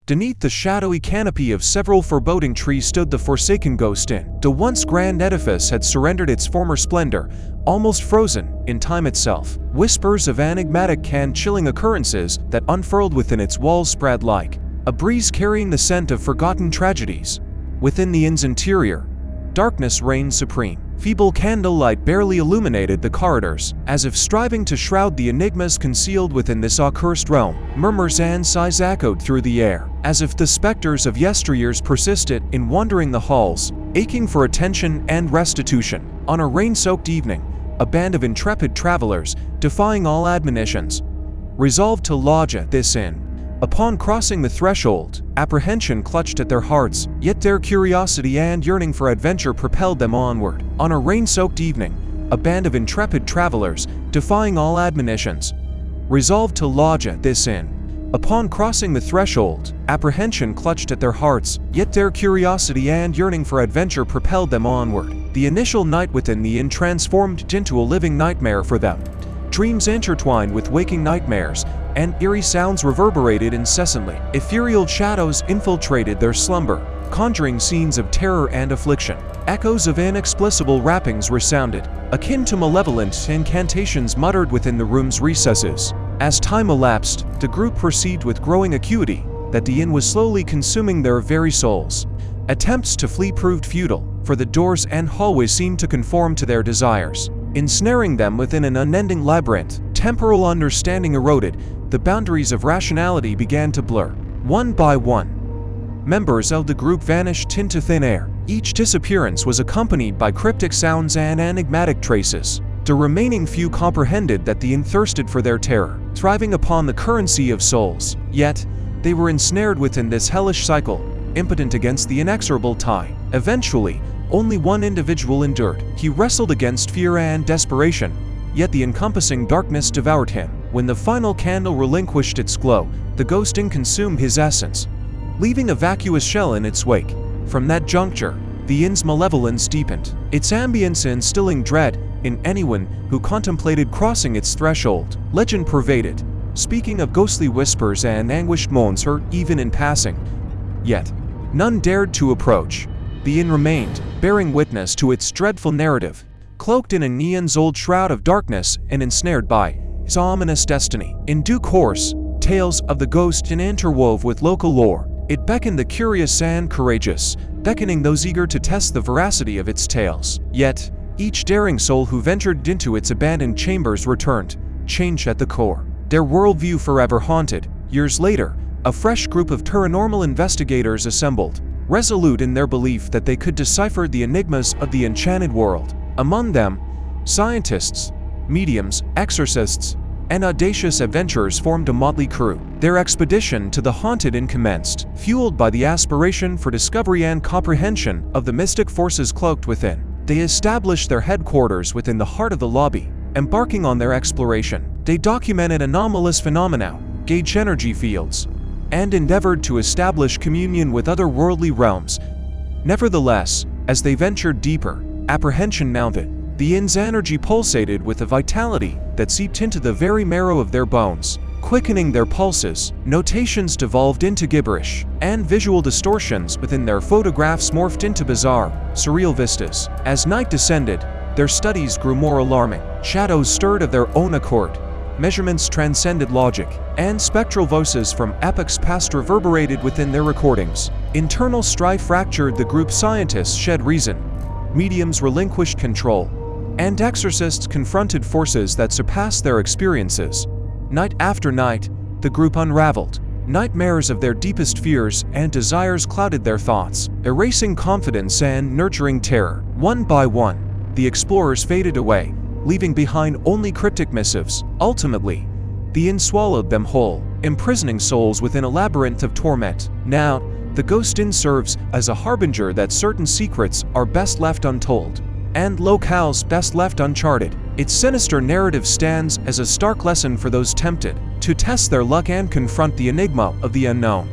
Beneath the shadowy canopy of several foreboding trees stood the forsaken ghost inn. The once grand edifice had surrendered its former splendor, almost frozen in time itself. Whispers of enigmatic and chilling occurrences that unfurled within its walls spread like a breeze carrying the scent of forgotten tragedies. Within the inn's interior, darkness reigned supreme. Feeble candlelight barely illuminated the corridors, as if striving to shroud the enigmas concealed within this accursed realm. Murmurs and sighs echoed through the air, as if the specters of yesteryears persisted in wandering the halls, aching for attention and restitution. On a rain-soaked evening, a band of intrepid travelers, defying all admonitions, resolved to lodge at this inn. Upon crossing the threshold, apprehension clutched at their hearts, yet their curiosity and yearning for adventure propelled them onward. On a rain-soaked evening, a band of intrepid travelers, defying all admonitions, resolved to lodge at this inn. Upon crossing the threshold, apprehension clutched at their hearts, yet their curiosity and yearning for adventure propelled them onward. The initial night within the inn transformed into a living nightmare for them. Dreams intertwined with waking nightmares, and eerie sounds reverberated incessantly. Ethereal shadows infiltrated their slumber, conjuring scenes of terror and affliction. Echoes of inexplicable rappings resounded, akin to malevolent incantations muttered within the room's recesses. As time elapsed, the group perceived with growing acuity that the inn was slowly consuming their very souls. Attempts to flee proved futile, for the doors and hallways seemed to conform to their desires, ensnaring them within an unending labyrinth. Temporal understanding eroded, the boundaries of rationality began to blur. One by one, members of the group vanished into thin air. Each disappearance was accompanied by cryptic sounds and enigmatic traces. The remaining few comprehended that the inn thirsted for their terror, thriving upon the currency of souls. Yet, they were ensnared within this hellish cycle, impotent against the inexorable tie. Eventually, only one individual endured. He wrestled against fear and desperation, yet the encompassing darkness devoured him. When the final candle relinquished its glow, the ghost inn consumed his essence, leaving a vacuous shell in its wake. From that juncture, the inn's malevolence deepened, its ambience instilling dread in anyone who contemplated crossing its threshold. Legend pervaded, speaking of ghostly whispers and anguished moans heard even in passing. Yet, none dared to approach. The inn remained, bearing witness to its dreadful narrative, cloaked in a neon's old shroud of darkness and ensnared by its ominous destiny. In due course, tales of the ghost inn interwove with local lore. It beckoned the curious and courageous, beckoning those eager to test the veracity of its tales. Yet, each daring soul who ventured into its abandoned chambers returned, changed at the core. Their worldview forever haunted. Years later, a fresh group of paranormal investigators assembled, resolute in their belief that they could decipher the enigmas of the enchanted world. Among them, scientists, mediums, exorcists, and audacious adventurers formed a motley crew. Their expedition to the haunted inn commenced, fueled by the aspiration for discovery and comprehension of the mystic forces cloaked within. They established their headquarters within the heart of the lobby. Embarking on their exploration, they documented anomalous phenomena, gauged energy fields, and endeavored to establish communion with otherworldly realms. Nevertheless, as they ventured deeper, apprehension mounted. The inn's energy pulsated with a vitality that seeped into the very marrow of their bones, quickening their pulses. Notations devolved into gibberish, and visual distortions within their photographs morphed into bizarre, surreal vistas. As night descended, their studies grew more alarming. Shadows stirred of their own accord. Measurements transcended logic, and spectral voices from epochs past reverberated within their recordings. Internal strife fractured the group. Scientists shed reason, mediums relinquished control, and exorcists confronted forces that surpassed their experiences. Night after night, the group unraveled. Nightmares of their deepest fears and desires clouded their thoughts, erasing confidence and nurturing terror. One by one, the explorers faded away, leaving behind only cryptic missives. Ultimately, the inn swallowed them whole, imprisoning souls within a labyrinth of torment. Now, the ghost inn serves as a harbinger that certain secrets are best left untold, and locales best left uncharted. Its sinister narrative stands as a stark lesson for those tempted to test their luck and confront the enigma of the unknown.